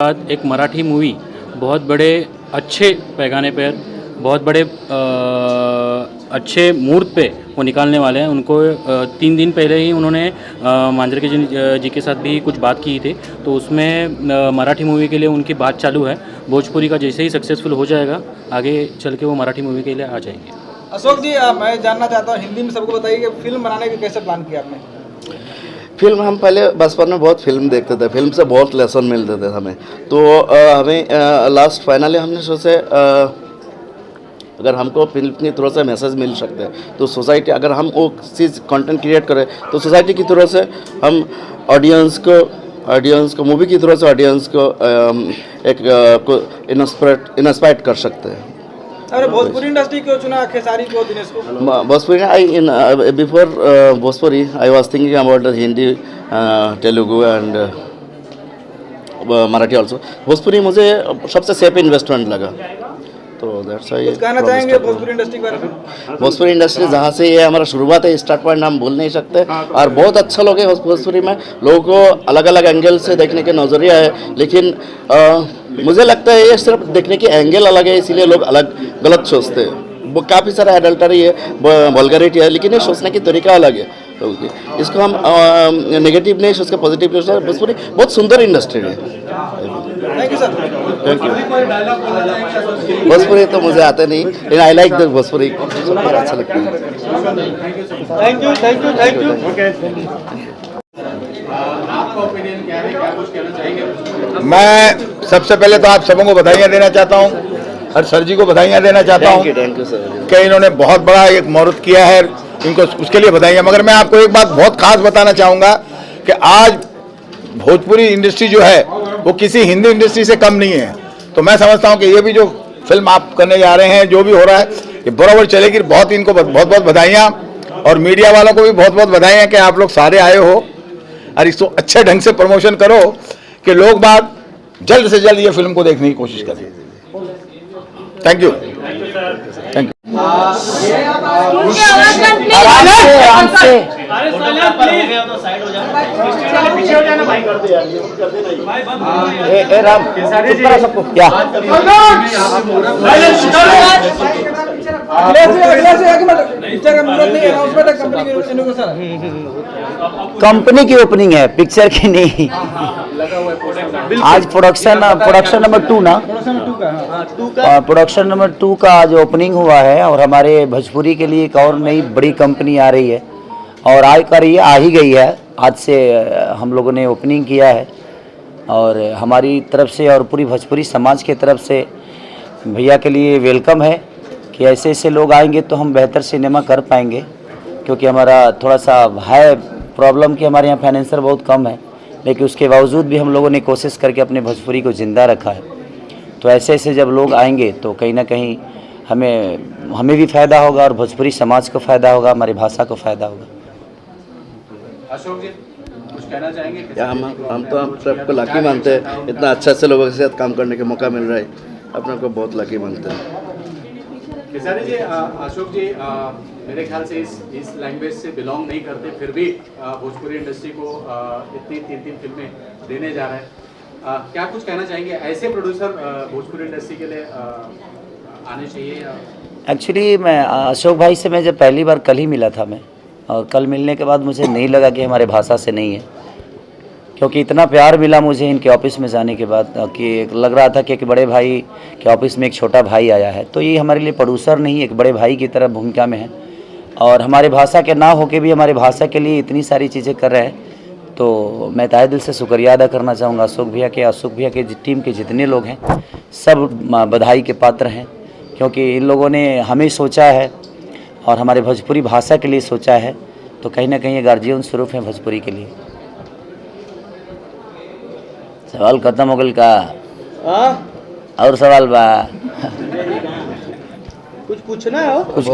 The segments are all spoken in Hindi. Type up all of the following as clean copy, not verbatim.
बाद एक मराठी मूवी बहुत बड़े अच्छे पैमाने पर बहुत बड़े अच्छे मुहूर्त पे वो निकालने वाले हैं। उनको 3 दिन पहले ही उन्होंने मांजरेकर जी के साथ भी कुछ बात की थी, तो उसमें मराठी मूवी के लिए उनकी बात चालू है। भोजपुरी का जैसे ही सक्सेसफुल हो जाएगा आगे चल के वो मराठी मूवी के लिए आ जाएंगे। अशोक जी, मैं जानना चाहता हूँ, हिंदी में सबको बताइए कि फिल्म बनाने का कैसे प्लान किया आपने? फिल्म हम पहले बचपन में बहुत फिल्म देखते थे, फिल्म से बहुत लेसन मिलते थे हमें। तो हमें लास्ट फाइनली हमने सोचे अगर हमको फिल्म के थ्रू से मैसेज मिल सकते हैं तो सोसाइटी, अगर हम वो चीज़ कंटेंट क्रिएट करें तो सोसाइटी की तरह से हम ऑडियंस को मूवी की तरह से ऑडियंस को इंस्पायर कर सकते हैं। अरे भोजपुरी इंडस्ट्री क्यों चुना, खेसारी क्यों, दिनेश को? Bhojpuri before Bhojpuri I was thinking about Hindi, Telugu and Marathi also. Bhojpuri मुझे सबसे सेफ इन्वेस्टमेंट लगा, तो दैट्स व्हाई। कुछ कहना चाहेंगे भोजपुरी इंडस्ट्री के बारे में? भोजपुरी इंडस्ट्री जहाँ से ये हमारा शुरुआत है, स्टार्ट पॉइंट हम भूल नहीं सकते। और बहुत अच्छा लोग हैं भोजपुरी में, लोगों को अलग अलग एंगल से देखने के नज़रिया है, लेकिन मुझे लगता है ये सिर्फ देखने की एंगल अलग है, इसीलिए लोग अलग गलत सोचते हैं। वो काफ़ी सारा एडल्टरी है, वल्गरिटी है, लेकिन ये सोचने की तरीका अलग है लोगों की। इसको हम नेगेटिव नहीं सोच के पॉजिटिव नहीं सोच। भोजपुरी बहुत सुंदर इंडस्ट्री है। Thank you sir. Thank you. Bhojpuri तो मुझे आते नहीं, लेकिन आई लाइक द भोजपुरी, सुनकर अच्छा लगता है। Thank you, thank you, thank you. आपका ओपिनियन क्या है, क्या कुछ कहना चाहेंगे? मैं सबसे पहले तो आप सबों को बधाइयाँ देना चाहता हूँ, हर सर जी को बधाइयाँ देना चाहता हूँ थैंक यू सर कि इन्होंने बहुत बड़ा एक मुहूर्त किया है, इनको उसके लिए बधाइयाँ। मगर मैं आपको एक बात बहुत खास बताना चाहूँगा कि आज भोजपुरी इंडस्ट्री जो है वो किसी हिंदी इंडस्ट्री से कम नहीं है। तो मैं समझता हूँ कि ये भी जो फिल्म आप करने जा रहे हैं, जो भी हो रहा है, ये बराबर चलेगी। बहुत इनको बहुत बहुत बधाइयाँ, और मीडिया वालों को भी बहुत बहुत बधाइयाँ कि आप लोग सारे आए हो और इसको अच्छे ढंग से प्रमोशन करो कि लोग बात जल्द से जल्द ये फिल्म को देखने की कोशिश करें। Thank you, thank you. Company की ओपनिंग है, पिक्चर की नहीं। आज प्रोडक्शन नंबर 2 ना, प्रोडक्शन नंबर 2 का आज ओपनिंग हुआ है, और हमारे भोजपुरी के लिए एक और नई बड़ी कंपनी आ रही है, और आ ही गई है। आज से हम लोगों ने ओपनिंग किया है, और हमारी तरफ से और पूरी भोजपुरी समाज के तरफ से भैया के लिए वेलकम है कि ऐसे ऐसे लोग आएंगे तो हम बेहतर सिनेमा कर पाएंगे। क्योंकि हमारा थोड़ा सा है प्रॉब्लम कि हमारे यहाँ फाइनेंसर बहुत कम है, लेकिन उसके बावजूद भी हम लोगों ने कोशिश करके अपने भोजपुरी को ज़िंदा रखा है। तो ऐसे ऐसे जब लोग आएंगे तो कहीं ना कहीं हमें भी फ़ायदा होगा, और भोजपुरी समाज को फ़ायदा होगा, हमारी भाषा को फ़ायदा होगा। अशोक जी, कुछ कहना चाहेंगे? हम तो हम सबको लकी मानते हैं, इतना अच्छा से लोगों के साथ काम करने का मौका मिल रहा है, अपने को बहुत लकी मानते हैं। खेसारी जी, अशोक जी मेरे ख्याल से इस लैंग्वेज से बिलोंग नहीं करते, फिर भी भोजपुरी इंडस्ट्री को इतनी 3 फिल्में देने जा रहे हैं। क्या कुछ कहना चाहेंगे? ऐसे प्रोड्यूसर भोजपुरी इंडस्ट्री के लिए आने चाहिए? एक्चुअली मैं अशोक भाई से मैं जब पहली बार कल ही मिला था मैं, और कल मिलने के बाद मुझे नहीं लगा कि हमारे भाषा से नहीं है, क्योंकि इतना प्यार मिला मुझे इनके ऑफिस में जाने के बाद कि लग रहा था कि एक बड़े भाई के ऑफिस में एक छोटा भाई आया है। तो ये हमारे लिए प्रोड्यूसर नहीं, एक बड़े भाई की तरह भूमिका में है, और हमारे भाषा के ना होके भी हमारे भाषा के लिए इतनी सारी चीज़ें कर रहे हैं। तो मैं तहे दिल से शुक्रिया अदा करना चाहूँगा अशोक भैया के टीम के जितने लोग हैं, सब बधाई के पात्र हैं, क्योंकि इन लोगों ने हमें सोचा है और हमारे भोजपुरी भाषा के लिए सोचा है। तो कहीं ना कहीं ये गार्जियन स्वरूप है भोजपुरी के लिए। सवाल खत्म हो गल का? और सवाल बा? कुछ पूछना है? कुछ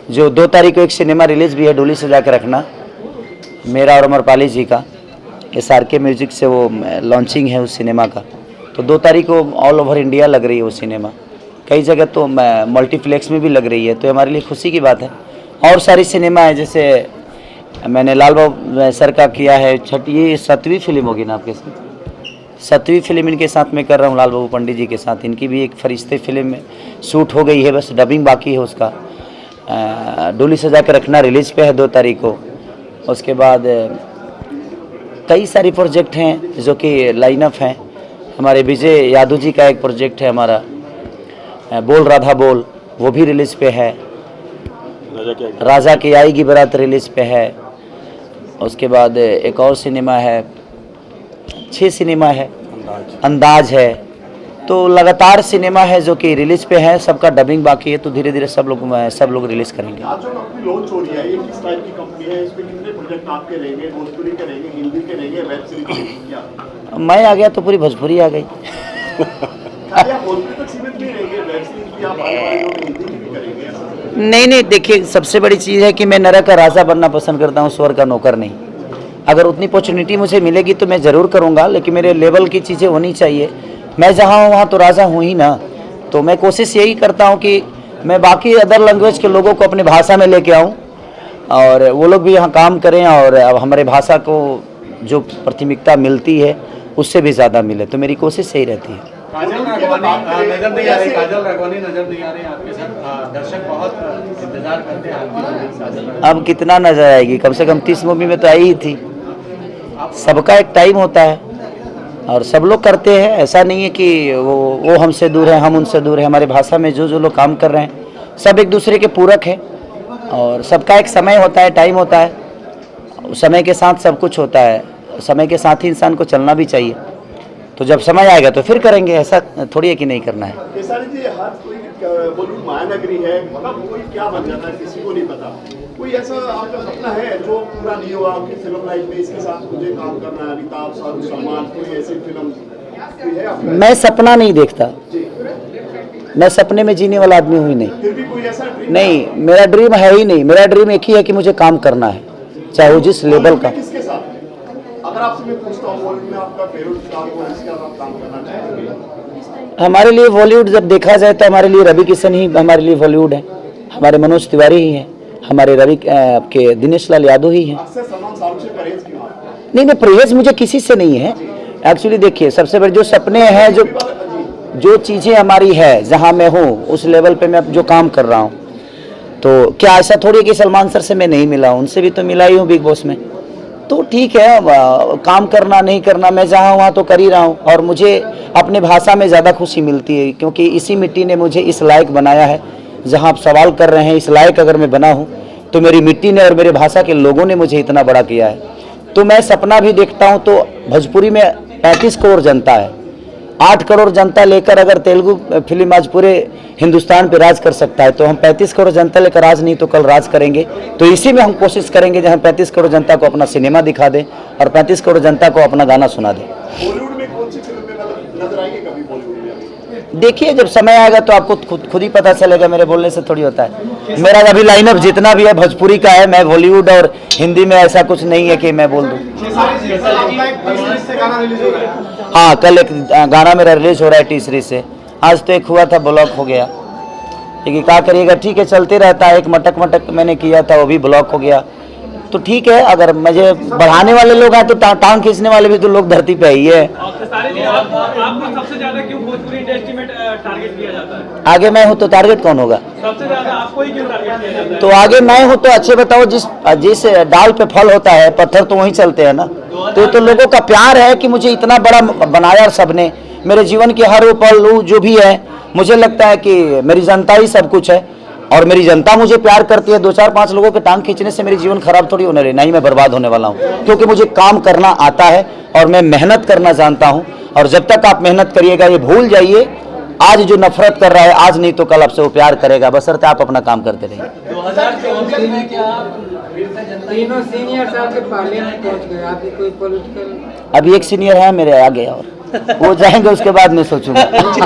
जो 2 तारीख को एक सिनेमा रिलीज भी है, डोली सजा के रखना, मेरा और अमरपाली जी का, SRK म्यूजिक से वो लॉन्चिंग है उस सिनेमा का। तो 2 तारीख को ऑल ओवर इंडिया लग रही है वो सिनेमा, कई जगह तो मल्टीप्लेक्स में भी लग रही है। तो हमारे लिए खुशी की बात है। और सारी सिनेमा है, जैसे मैंने लाल बाबू सर का किया है ये 7वीं फिल्म होगी ना आपके साथ, 7वीं फिल्म इनके साथ मैं कर रहा हूँ लाल बाबू पंडित जी के साथ। इनकी भी एक फरिश्ते फिल्म में शूट हो गई है, बस डबिंग बाकी है उसका। डोली सजा के रखना रिलीज पे है 2 तारीख को। उसके बाद कई सारे प्रोजेक्ट हैं जो कि लाइनअप हैं। हमारे विजय यादव जी का एक प्रोजेक्ट है हमारा बोल राधा बोल, वो भी रिलीज पे है। राजा की आएगी बारात रिलीज पे है। उसके बाद एक और सिनेमा है, 6 सिनेमा है, अंदाज है। तो लगातार सिनेमा है जो कि रिलीज पे है, सबका डबिंग बाकी है। तो धीरे धीरे सब लोग रिलीज करेंगे। आज जो कंपनी लॉन्च हो रही है, ये किस टाइप की कंपनी है? इसमें कितने प्रोजेक्ट आपके रहेंगे? भोजपुरी के रहेंगे, हिंदी के रहेंगे, वेब सीरीज के रहेंगे? क्या मैं आ गया तो पूरी भोजपुरी आ गई। क्या भोजपुरी तक सीमित नहीं रहेंगे? वेब सीरीज भी आप आने वाले लोग हिंदी की भी करेंगे ऐसा? नहीं, देखिए सबसे बड़ी चीज़ है कि मैं नरक का राजा बनना पसंद करता हूँ, स्वर्ग का नौकर नहीं। अगर उतनी अपॉर्चुनिटी मुझे मिलेगी तो मैं ज़रूर करूँगा, लेकिन मेरे लेवल की चीज़ें होनी चाहिए। मैं जहाँ हूँ वहाँ तो राजा हूँ ही ना। तो मैं कोशिश यही करता हूँ कि मैं बाकी अदर लैंग्वेज के लोगों को अपनी भाषा में लेके आऊँ और वो लोग भी यहाँ काम करें और अब हमारे भाषा को जो प्राथमिकता मिलती है उससे भी ज़्यादा मिले। तो मेरी कोशिश यही रहती है। काजल राघवानी नजर नहीं आ रही, काजल राघवानी नजर नहीं आ रही आपके साथ। दर्शक बहुत इंतजार करते हैं आपकी काजल। अब कितना नजर आएगी? कम से कम 30 मूवी में तो आई ही थी। सबका एक टाइम होता है और सब लोग करते हैं। ऐसा नहीं है कि वो हमसे दूर है, हम उनसे दूर है। हमारे भाषा में जो लोग काम कर रहे हैं सब एक दूसरे के पूरक हैं और सबका एक समय होता है, टाइम होता है। समय के साथ सब कुछ होता है, समय के साथ ही इंसान को चलना भी चाहिए। तो जब समय आएगा तो फिर करेंगे, ऐसा थोड़ी है कि नहीं करना है। केसारी जी, हर कोई बॉलीवुड महानगरी है, मतलब कोई क्या बन जाता है किसी को नहीं पता। कोई ऐसा आपका सपना है जो पूरा नहीं हुआ आपकी फिल्म लाइफ में, इसके साथ मुझे काम करना है? अमिताभ, शाहरुख, सलमान, कोई ऐसी फिल्म कोई है आपका? मैं सपना नहीं देखता, मैं सपने में जीने वाला आदमी हुई नहीं। फिर भी कोई ऐसा ड्रीम? नहीं, मेरा ड्रीम है ही नहीं। मेरा ड्रीम एक ही है कि मुझे काम करना है, चाहे वो जिस लेवल का। किसके साथ? अगर आपसे मैं पूछता हूँ बॉलीवुड में आपका फेवरेट स्टार कौन है, जिसके साथ आप काम करना चाहेंगे? हमारे लिए बॉलीवुड जब देखा जाए तो हमारे लिए रवि किशन ही हमारे लिए बॉलीवुड है। हमारे मनोज तिवारी ही हैं, हमारे आपके दिनेश लाल यादव ही हैं। अक्सर सलमान शाहरुख से परहेज क्यों आप? नहीं, परहेज मुझे किसी से नहीं है। एक्चुअली देखिए, सबसे बड़े जो सपने हैं, जो चीज़ें हमारी है, जहाँ मैं हूँ उस लेवल पे मैं जो काम कर रहा हूँ, तो क्या ऐसा थोड़ी है कि सलमान सर से मैं नहीं मिला हूँ? उनसे भी तो मिला ही हूँ बिग बॉस में। तो ठीक है, काम करना नहीं करना, मैं जहाँ वहाँ तो कर ही रहा हूँ। और मुझे अपने भाषा में ज़्यादा खुशी मिलती है, क्योंकि इसी मिट्टी ने मुझे इस लायक बनाया है। जहाँ आप सवाल कर रहे हैं, इस लायक अगर मैं बना हूँ तो मेरी मिट्टी ने और मेरे भाषा के लोगों ने मुझे इतना बड़ा किया है। तो मैं सपना भी देखता हूँ। तो भोजपुरी में 35 करोड़ जनता है, 8 करोड़ जनता लेकर अगर तेलुगु फिल्म आज पूरे हिंदुस्तान पे राज कर सकता है, तो हम 35 करोड़ जनता लेकर आज नहीं तो कल राज करेंगे। तो इसी में हम कोशिश करेंगे जहाँ 35 करोड़ जनता को अपना सिनेमा दिखा दें और 35 करोड़ जनता को अपना गाना सुना दें। बॉलीवुड में कौन सी फिल्म में मतलब नजर आएंगे कभी बॉलीवुड में? देखिए, जब समय आएगा तो आपको खुद ही पता चलेगा। मेरे बोलने से थोड़ी होता है। मेरा अभी लाइनअप जितना भी है भोजपुरी का है। मैं बॉलीवुड और हिंदी में ऐसा कुछ नहीं है कि मैं बोल दूँ। हाँ, कल एक गाना मेरा रिलीज हो रहा है टी-सीरीज से। आज तो एक हुआ था, ब्लॉक हो गया। लेकिन क्या करिएगा, ठीक है, चलते रहता है। एक मटक मैंने किया था, वो भी ब्लॉक हो गया। तो ठीक है, अगर मुझे बढ़ाने वाले लोग हैं तो टांग खींचने वाले भी तो लोग धरती पे ही है। आपको सबसे ज्यादा क्यों भोजपुरी इंडस्ट्री में टारगेट किया जाता है? आगे मैं हूँ तो टारगेट कौन होगा? सबसे ज्यादा आपको ही क्यों टारगेट किया जाता है? तो आगे मैं हूँ तो अच्छे बताओ, जिस डाल पे फल होता है, पत्थर तो वहीं चलते हैं ना। तो ये तो लोगों का प्यार है कि मुझे इतना बड़ा बनाया सबने। मेरे जीवन के हर पल जो भी है, मुझे लगता है कि मेरी जनता ही सब कुछ है और मेरी जनता मुझे प्यार करती है। 2-4-5 लोगों के टांग खींचने से मेरी जीवन खराब थोड़ी होने रही, नहीं मैं बर्बाद होने वाला हूँ। क्योंकि मुझे काम करना आता है और मैं मेहनत करना जानता हूँ। और जब तक आप मेहनत करिएगा, ये भूल जाइए, आज जो नफरत कर रहा है आज नहीं तो कल आपसे वो प्यार करेगा, बशर्ते आप अपना काम करते रहिए। 2024 में क्या आप तीनों सीनियर साहब के पार्लियामेंट पहुंच गए? आपकी कोई पॉलिटिकल? अभी एक सीनियर है मेरे आगे और वो जाएंगे, उसके बाद मैं सोचूंगा। जी,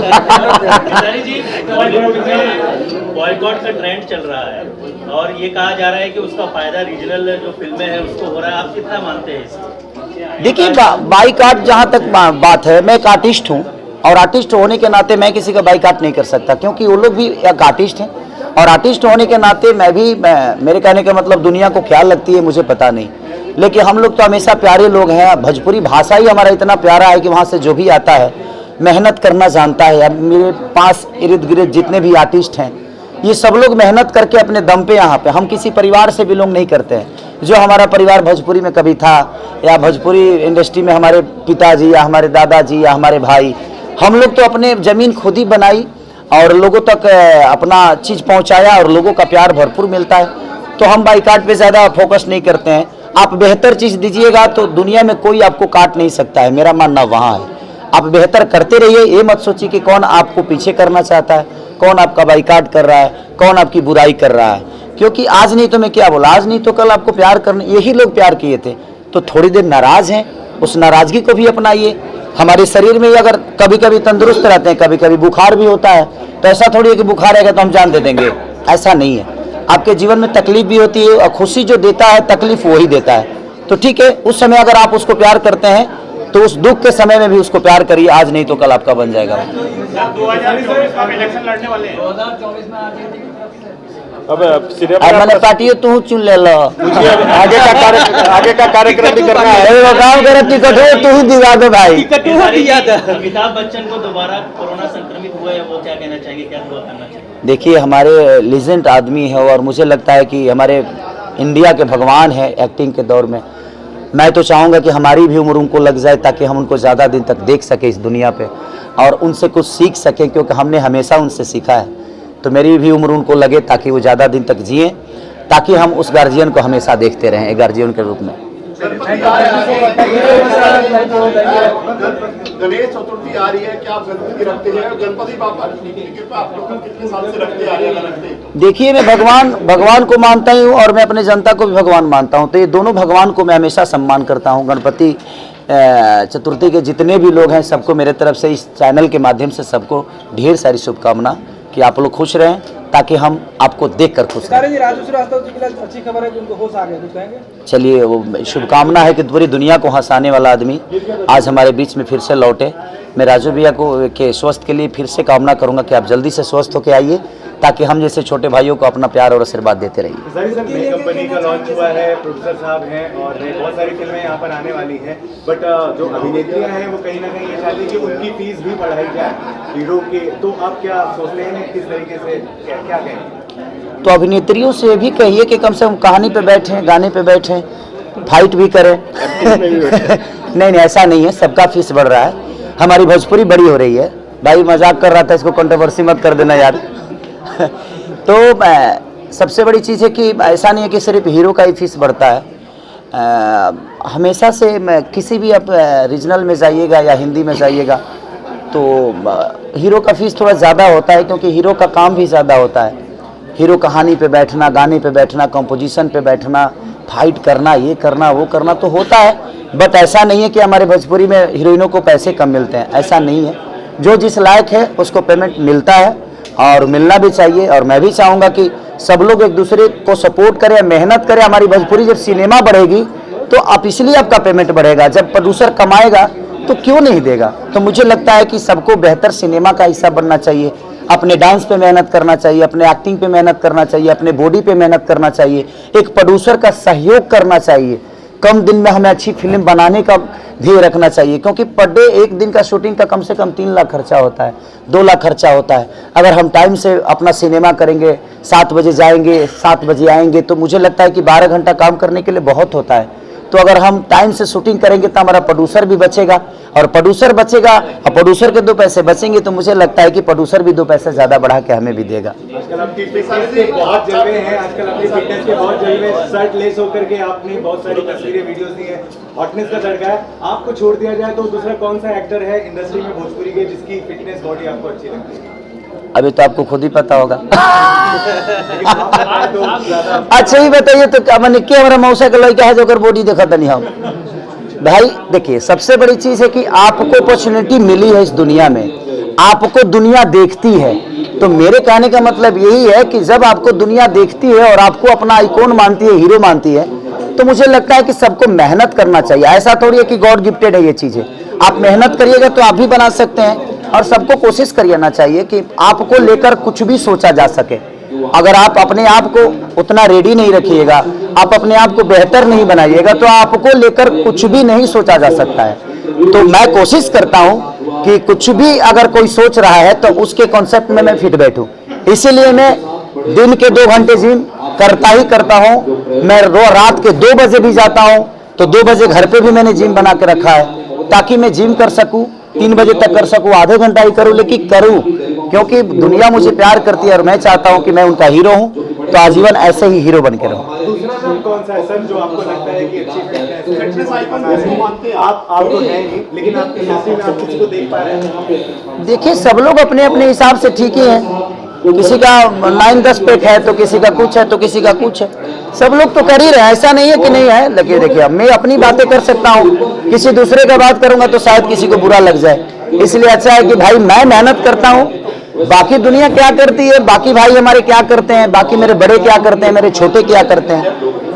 बॉयकॉट का ट्रेंड चल रहा है और ये कहा जा रहा है कि उसका फायदा रीजनल जो फिल्में हैं उसको हो रहा है। आप कितना मानते हैं इसको? देखिए, बाइकाट जहाँ तक बात है, मैं एक आर्टिस्ट हूँ और आर्टिस्ट होने के नाते मैं किसी का बाइकाट नहीं कर सकता, क्योंकि वो लोग भी एक आर्टिस्ट हैं और आर्टिस्ट होने के नाते मेरे कहने का मतलब दुनिया को क्या लगती है मुझे पता नहीं, लेकिन हम लोग तो हमेशा प्यारे लोग हैं। भोजपुरी भाषा ही हमारा इतना प्यारा है कि वहाँ से जो भी आता है मेहनत करना जानता है। अब मेरे पास इर्द गिर्द जितने भी आर्टिस्ट हैं ये सब लोग मेहनत करके अपने दम पे यहाँ पे, हम किसी परिवार से बिलोंग नहीं करते हैं। जो हमारा परिवार भोजपुरी में कभी था या भोजपुरी इंडस्ट्री में हमारे पिताजी या हमारे दादाजी या हमारे भाई, हम लोग तो अपने ज़मीन खुद ही बनाई और लोगों तक अपना चीज़ पहुँचाया और लोगों का प्यार भरपूर मिलता है। तो हम बाईकाट पे ज़्यादा फोकस नहीं करते हैं। आप बेहतर चीज़ दीजिएगा तो दुनिया में कोई आपको काट नहीं सकता है, मेरा मानना वहाँ है। आप बेहतर करते रहिए, ये मत सोचिए कि कौन आपको पीछे करना चाहता है, कौन आपका बाईकाट कर रहा है, कौन आपकी बुराई कर रहा है। क्योंकि आज नहीं तो मैं क्या बोला, आज नहीं तो कल आपको प्यार करने यही लोग प्यार किए थे, तो थोड़ी देर नाराज़ हैं, उस नाराज़गी को भी अपनाइए। हमारे शरीर में अगर कभी कभी तंदुरुस्त रहते हैं, कभी कभी बुखार भी होता है, तो ऐसा थोड़ी है कि बुखार आएगा तो हम जान दे देंगे, ऐसा नहीं है। आपके जीवन में तकलीफ भी होती है और खुशी जो देता है तकलीफ वही देता है। तो ठीक है, उस समय अगर आप उसको प्यार करते हैं तो उस दुख के समय में भी उसको प्यार करिए, आज नहीं तो कल आपका बन जाएगा। 2024 में इलेक्शन लड़ने वाले हैं। 2024 में अब मैंने पार्टी तू चुन ले लो, आगे का कार्यक्रम भी करना है। काम करे टिकट हो तू ही दिवा दो भाई। अमिताभ बच्चन को दोबारा कोरोना संक्रमित हुए हैं, वो क्या कहना चाहेंगे, क्या दुआ करना चाहिए? देखिए, हमारे लीजेंड आदमी है और मुझे लगता है कि हमारे इंडिया के भगवान है एक्टिंग के दौर में। मैं तो चाहूँगा कि हमारी भी उम्र उनको लग जाए ताकि हम उनको ज़्यादा दिन तक देख सके इस दुनिया पे और उनसे कुछ सीख सकें, क्योंकि हमने हमेशा उनसे सीखा है। तो मेरी भी उम्र उनको लगे ताकि वो ज़्यादा दिन तक जिए, ताकि हम उस गार्जियन को हमेशा देखते रहें एक गार्जियन के रूप में। गणेश चतुर्थी आ रही है, क्या आप गणपति रखते हैं? गणपति बाबा की कृपा आप लोग कितने साल से रखते आ रहे हैं? देखिए, मैं भगवान को मानता हूँ और मैं अपने जनता को भी भगवान मानता हूँ, तो ये दोनों भगवान को मैं हमेशा सम्मान करता हूँ। गणपति चतुर्थी के जितने भी लोग हैं सबको मेरे तरफ से इस चैनल के माध्यम से सबको ढेर सारी शुभकामना कि आप लोग खुश रहें ताकि हम आपको देखकर खुश रहें। जी, राजू श्रीवास्तव जी के लिए अच्छी खबर है कि उनको होश आ गया, कुछ कहेंगे? चलिए, वो शुभकामना है कि पूरी दुनिया को हंसाने वाला आदमी आज हमारे बीच में फिर से लौटे। मैं राजू भैया को के स्वास्थ्य के लिए फिर से कामना करूंगा कि आप जल्दी से स्वस्थ होकर आइए ताकि हम जैसे छोटे भाइयों को अपना प्यार और आशीर्वाद देते रहिए। नई कंपनी का लॉन्च हुआ है, प्रोड्यूसर साहब हैं और बहुत सारी फिल्में यहाँ पर आने वाली हैं, बट जो अभिनेत्रियाँ हैं वो कहीं ना कहीं ये चाहती है कि उनकी फीस भी बढ़ाई जाए हीरो के, तो आप क्या सोचते हैं, किस तरीके से क्या कहेंगे? तो अभिनेत्रियों से भी कहिए कि कम से कम कहानी पे बैठें, गाने पे बैठें, फाइट भी करें। नहीं, ऐसा नहीं है, सबका फीस बढ़ रहा है, हमारी भोजपुरी बड़ी हो रही है। भाई मजाक कर रहा था, इसको कंट्रोवर्सी मत कर देना यार। तो सबसे बड़ी चीज़ है कि ऐसा नहीं है कि सिर्फ हीरो का ही फीस बढ़ता है। हमेशा से किसी भी आप रीजनल में जाइएगा या हिंदी में जाइएगा तो हीरो का फीस थोड़ा ज़्यादा होता है, क्योंकि हीरो का काम भी ज़्यादा होता है। हीरो कहानी पे बैठना, गाने पे बैठना, कंपोजिशन पे बैठना, फाइट करना, ये करना वो करना तो होता है, बट ऐसा नहीं है कि हमारे भोजपुरी में हीरोइनों को पैसे कम मिलते हैं, ऐसा नहीं है। जो जिस लायक है उसको पेमेंट मिलता है और मिलना भी चाहिए। और मैं भी चाहूँगा कि सब लोग एक दूसरे को सपोर्ट करें, मेहनत करें। हमारी भोजपुरी जब सिनेमा बढ़ेगी तो आप इसलिए आपका पेमेंट बढ़ेगा, जब प्रोड्यूसर कमाएगा तो क्यों नहीं देगा। तो मुझे लगता है कि सबको बेहतर सिनेमा का हिस्सा बनना चाहिए, अपने डांस पे मेहनत करना चाहिए, अपने एक्टिंग पे मेहनत करना चाहिए, अपने बॉडी पे मेहनत करना चाहिए, एक प्रोड्यूसर का सहयोग करना चाहिए। कम दिन में हमें अच्छी फिल्म बनाने का ध्येय रखना चाहिए, क्योंकि पर डे एक दिन का शूटिंग का कम से कम 3 लाख खर्चा होता है, 2 लाख खर्चा होता है। अगर हम टाइम से अपना सिनेमा करेंगे, 7 बजे जाएंगे, 7 बजे आएंगे, तो मुझे लगता है कि 12 घंटा काम करने के लिए बहुत होता है। तो अगर हम टाइम से शूटिंग करेंगे तो हमारा प्रोड्यूसर भी बचेगा, और प्रोड्यूसर बचेगा और प्रोड्यूसर के 2 पैसे बचेंगे, तो मुझे लगता है कि प्रोड्यूसर भी 2 पैसे ज़्यादा बढ़ा के हमें भी देगा। आजकल आपकी फिटनेस के बहुत जलवे हैं, आजकल आपकी फिटनेस के बहुत जलवे, शर्ट लेस होकर के आपने बहुत सारी तस्वीरें वीडियोस दी है, हॉटनेस का तड़का है। आपको छोड़ दिया जाए तो दूसरा कौन सा एक्टर है इंडस्ट्री में भोजपुरी के जिसकी फिटनेस बॉडी आपको अच्छी लगती है? अभी तो आपको खुद ही पता होगा। अच्छा ही बताइए तो क्या मैंने क्या, हमारा मौसा का लड़का है जो कर बॉडी देखा था नहीं हम भाई। देखिए, सबसे बड़ी चीज है कि आपको अपॉर्चुनिटी मिली है इस दुनिया में, आपको दुनिया देखती है। तो मेरे कहने का मतलब यही है कि जब आपको दुनिया देखती है और आपको अपना आइकॉन मानती है, हीरो मानती है, तो मुझे लगता है कि सबको मेहनत करना चाहिए। ऐसा थोड़ी है कि गॉड गिफ्टेड है ये चीजें, आप मेहनत करिएगा तो आप भी बना सकते हैं। और सबको कोशिश करना चाहिए कि आपको लेकर कुछ भी सोचा जा सके, अगर आप अपने आप को उतना रेडी नहीं रखिएगा, आप अपने आप को बेहतर नहीं बनाइएगा, तो आपको लेकर कुछ भी नहीं सोचा जा सकता है। तो मैं कोशिश करता हूं कि कुछ भी अगर कोई सोच रहा है तो उसके कॉन्सेप्ट में मैं फिट बैठूं। इसीलिए मैं दिन के 2 घंटे जिम करता ही करता हूं। मैं रात के 2 बजे भी जाता हूं, तो 2 बजे घर पे भी मैंने जिम बना के रखा है ताकि मैं जिम कर सकूं, 3 बजे तक कर सकूं, आधे घंटा ही करूं, लेकिन करूं, क्योंकि दुनिया मुझे प्यार करती है और मैं चाहता हूं कि मैं उनका हीरो हूं, तो आजीवन ऐसे ही हीरो बन के रहूं। दूसरा फिल्म कौन सा है सर जो आपको लगता है कि अच्छी फिटनेस आइकन किसको मानते हैं आप तो है नहीं, लेकिन आप इंडस्ट्री में आप किसी को देख पा रहे हैं? देखिए, सब लोग अपने अपने हिसाब से ठीक ही हैं। किसी का 9-10 पैक है, तो किसी का कुछ है, तो किसी का कुछ है। सब लोग तो कर ही रहे हैं, ऐसा नहीं है कि नहीं है। लेकिन देखिए, मैं अपनी बातें कर सकता हूँ, किसी दूसरे का बात करूंगा तो शायद किसी को बुरा लग जाए। इसलिए अच्छा है कि भाई मैं मेहनत करता हूँ, बाकी दुनिया क्या करती है, बाकी भाई हमारे क्या करते हैं, बाकी मेरे बड़े क्या करते हैं, मेरे छोटे क्या करते हैं,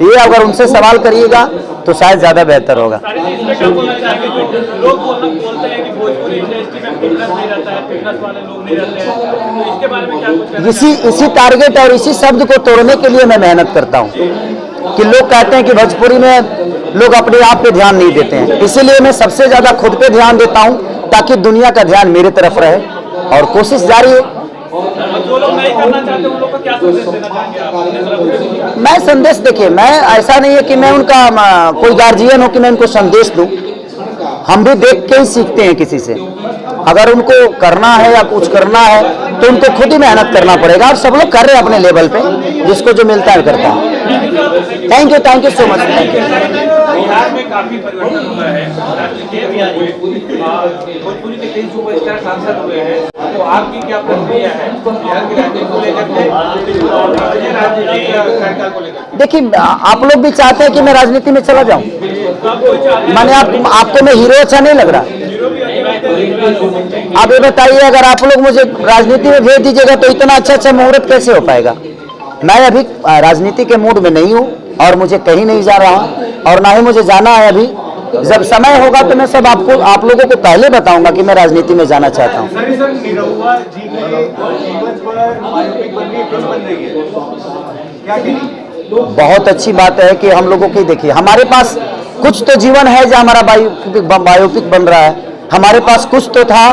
ये अगर उनसे सवाल करिएगा तो शायद ज्यादा बेहतर होगा। लोग बोलते हैं कि भोजपुरी इंडस्ट्री में फिटनेस नहीं रहता है, फिटनेस वाले लोग नहीं रहते हैं, तो इसके बारे में क्या कुछ कहना है? इसी टारगेट और इसी शब्द को तोड़ने के लिए मैं मेहनत करता हूँ कि लोग कहते हैं कि भोजपुरी में लोग अपने आप पे ध्यान नहीं देते हैं। इसीलिए मैं सबसे ज्यादा खुद पे ध्यान देता हूँ ताकि दुनिया का ध्यान मेरे तरफ रहे, और कोशिश जारी है। जो लोग नहीं करना चाहते उन लोगों को क्या संदेश देना चाहेंगे आप अपने तरफ से? मैं संदेश, देखिए, मैं ऐसा नहीं है कि मैं उनका कोई गार्जियन हो कि मैं उनको संदेश दूं। हम भी देख के ही सीखते हैं किसी से। अगर उनको करना है या कुछ करना है तो उनको खुद ही मेहनत करना पड़ेगा, और सब लोग कर रहे हैं अपने लेवल पे, जिसको जो मिलता है करता है। Thank you so much. Bihar में काफी परिवर्तन हुआ है, भोजपुरी के 3 सुपरस्टार सांसद हुए हैं, तो आपकी क्या प्रतिक्रिया है बिहार की राजनीति को लेकर के और राजनीति को लेकर? देखिए, आप लोग भी चाहते हैं कि मैं राजनीति में चला जाऊं। मैंने आपको मैं हीरो अच्छा नहीं लग रहा? आप ये बताइए, अगर आप लोग मुझे राजनीति में भेज दीजिएगा तो इतना अच्छा मुहूर्त कैसे हो पाएगा? मैं अभी राजनीति के मूड में नहीं हूँ और मुझे कहीं नहीं जा रहा हूँ, और ना ही मुझे जाना है। अभी जब समय होगा तो मैं सब आप लोगों को पहले बताऊंगा कि मैं राजनीति में जाना चाहता हूँ। सर, निरहुआ जी के जीवन पर बायोपिक बन रही है, फिल्म बन रही है, क्या कहेंगे? बहुत अच्छी बात है कि हम लोगों की, देखिए, हमारे पास कुछ तो जीवन है जो हमारा बायोपिक बन रहा है। हमारे पास कुछ तो था,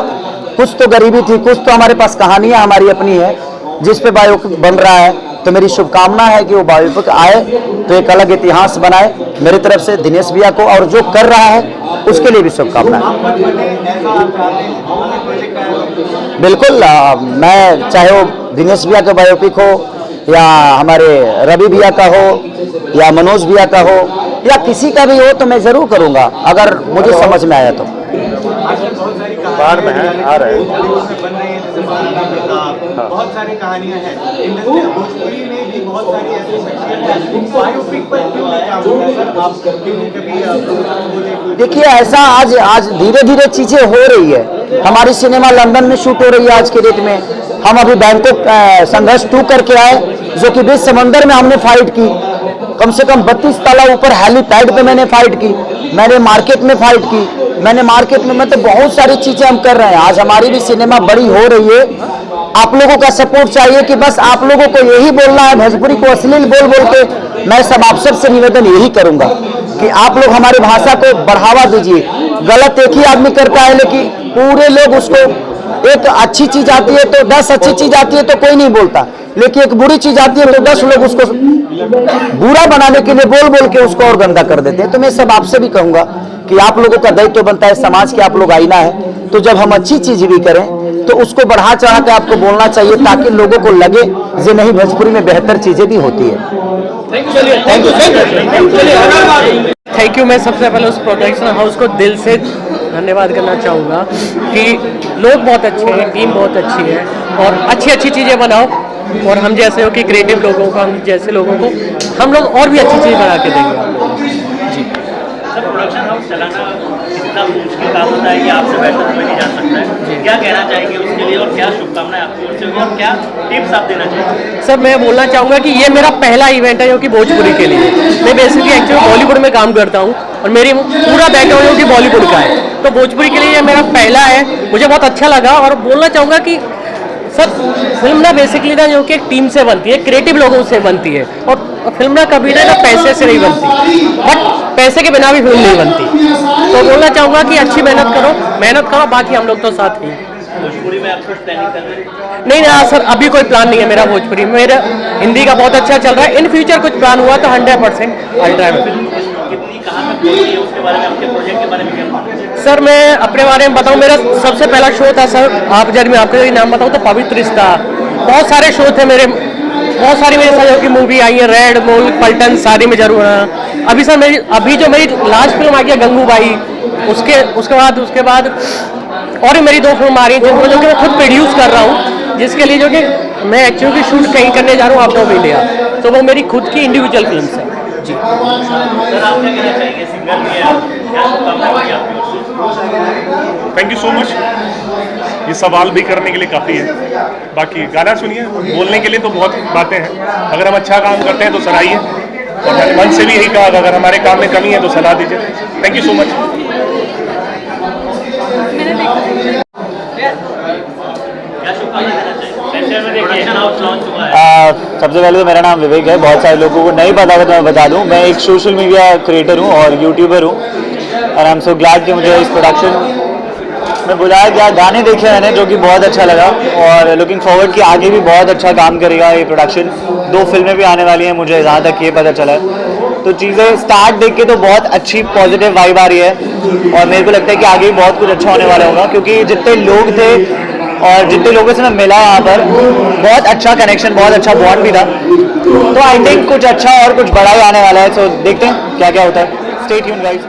कुछ तो गरीबी थी, कुछ तो हमारे पास कहानियां हमारी अपनी है जिस पे बायोपिक बन रहा है। तो मेरी शुभकामना है कि वो बायोपिक आए तो एक अलग इतिहास बनाए। मेरी तरफ से दिनेश भैया को, और जो कर रहा है उसके लिए भी शुभकामनाएं। बिल्कुल, मैं चाहे वो दिनेश भैया का बायोपिक हो या हमारे रवि भैया का हो या मनोज भैया का हो या किसी का भी हो, तो मैं जरूर करूंगा अगर मुझे समझ में आया तो। बाहर में है, आ रहे हैं, बन रही है, जैसे बहुत सारी कहानियां हैं। भोजपुरी में भी बहुत सारी ऐसी शख्सियत बायोपिक पर क्यों नहीं काम होता सर? आप कभी देखिए, ऐसा आज धीरे धीरे चीजें हो रही है। हमारी सिनेमा लंदन में शूट हो रही है आज के डेट में। हम अभी बैंकॉक संघर्ष 2 करके आए, जो कि बीच समंदर में हमने फाइट की। कम से कम 32 ताला ऊपर हेलीपैड पे मैंने फाइट की। मैंने मार्केट में फाइट की। मैंने मार्केट में, मतलब बहुत सारी चीजें हम कर रहे हैं। आज हमारी भी सिनेमा बड़ी हो रही है। आप लोगों का सपोर्ट चाहिए कि बस आप लोगों को यही बोलना है, भोजपुरी को अश्लील बोल बोल के। मैं सब आप सबसे निवेदन यही करूंगा कि आप लोग हमारी भाषा को बढ़ावा दीजिए। गलत एक ही आदमी करता है, लेकिन पूरे लोग उसको, एक अच्छी चीज आती है तो 10 अच्छी चीज आती है तो कोई नहीं बोलता, लेकिन एक बुरी चीज आती है तो 10 लोग उसको बुरा बनाने के लिए बोल बोल के उसको और गंदा कर देते हैं। तो मैं सब आपसे भी कहूंगा कि आप लोगों का दायित्व बनता है, समाज के आप लोग आईना है, तो जब हम अच्छी चीज भी करें तो उसको बढ़ा चढ़ा के आपको बोलना चाहिए, ताकि लोगों को लगे कि नहीं, भोजपुरी में बेहतर चीजें भी होती है। Thank you. मैं सबसे पहले उस प्रोडक्शन हाउस को दिल से धन्यवाद करना चाहूँगा कि लोग बहुत अच्छे हैं, टीम बहुत अच्छी है, और अच्छी अच्छी चीज़ें बनाओ, और हम जैसे हो कि क्रिएटिव लोगों को, हम जैसे लोगों को हम लोग और भी अच्छी चीज़ बना के देंगे। जी सर, प्रोडक्शन हाउस चलाना कितना मुश्किल काम होता है, ये आपसे बेहतर कोई नहीं जान सकता है। क्या कहना चाहेंगे उसके लिए, और क्या शुभकामनाएं आपकी ओर से होगी, और क्या टिप्स आप देना चाहेंगे? सर, मैं बोलना चाहूँगा कि ये मेरा पहला इवेंट है जो कि भोजपुरी के लिए। मैं बेसिकली एक्चुअली बॉलीवुड में काम करता हूँ और मेरी पूरा बैकग्राउंड जो कि बॉलीवुड का है, तो भोजपुरी के लिए ये मेरा पहला है। मुझे बहुत अच्छा लगा, और बोलना चाहूँगा कि सर फिल्म ना बेसिकली ना जो कि एक टीम से बनती है, क्रिएटिव लोगों से बनती है, और फिल्म ना कभी ना पैसे से नहीं बनती, बट पैसे के बिना भी फिल्म नहीं बनती। तो बोलना चाहूँगा कि अच्छी मेहनत करो, बाकी हम लोग तो साथ ही। भोजपुरी में आप कुछ प्लानिंग कर रहे हैं? नहीं ना सर, अभी कोई प्लान नहीं है मेरा भोजपुरी में। मेरा हिंदी का बहुत अच्छा चल रहा है, इन फ्यूचर कुछ प्लान हुआ तो 100% अल्ट्रा में। कितनी कहाँ तक पहुंची है उसके बारे में, आपके प्रोजेक्ट के बारे में क्या? सर मैं अपने बारे में बताऊं, मेरा सबसे पहला शो था सर, आप जब मैं आपको नाम बताऊं तो पवित्र रिश्ता। बहुत सारे शो थे मेरे, बहुत सारी मेरे सहयोग की मूवी आई है, रेड, मोल, पलटन, सारी में जरूर है। अभी सर अभी जो मेरी लास्ट फिल्म आ गई गंगूबाई, उसके बाद और भी मेरी 2 फिल्म आ रही हैं जो कि मैं खुद प्रोड्यूस कर रहा हूँ, जिसके लिए जो कि मैं एक्चुअली शूट कहीं करने जा रहा हूँ आउट ऑफ इंडिया, तो वो मेरी खुद की इंडिविजुअल फिल्म है जी। सर आप क्या कहना चाहेंगे, सिंगर भी है, क्या शुभकामनाएं होंगी आपकी ओर से? थैंक यू सो मच, ये सवाल भी करने के लिए काफ़ी है, बाकी गाना सुनिए, बोलने के लिए तो बहुत बातें हैं। अगर हम अच्छा काम करते हैं तो सराहिए, और मैंने मन से भी यही कहा कि अगर हमारे काम में कमी है तो सलाह दीजिए। Thank you so much. क्या शुभकामनाएं देना चाहिए? प्रोडक्शन हाउस लॉन्च हुआ है। सबसे पहले तो मेरा नाम विवेक है, बहुत सारे लोगों को नहीं पता है तो मैं बता दूं, मैं एक सोशल मीडिया क्रिएटर हूं और यूट्यूबर हूं, और आई एम सो ग्लैड कि मुझे इस प्रोडक्शन में बुलाया गया। गाने देखे मैंने जो कि बहुत अच्छा लगा, और लुकिंग फॉरवर्ड कि आगे भी बहुत अच्छा काम करेगा ये प्रोडक्शन। 2 फिल्में भी आने वाली हैं, मुझे जहाँ तक ये पता चला है, तो चीज़ें स्टार्ट देख के तो बहुत अच्छी पॉजिटिव वाइब आ रही है, और मेरे को लगता है कि आगे भी बहुत कुछ अच्छा होने वाला होगा, क्योंकि जितने लोग थे और जितने लोगों से मैं मिला यहाँ पर, बहुत अच्छा कनेक्शन, बहुत अच्छा बॉन्ड भी था। तो आई थिंक कुछ अच्छा और कुछ बड़ा ही आने वाला है, सो देखते हैं क्या क्या होता है। Stay tuned guys.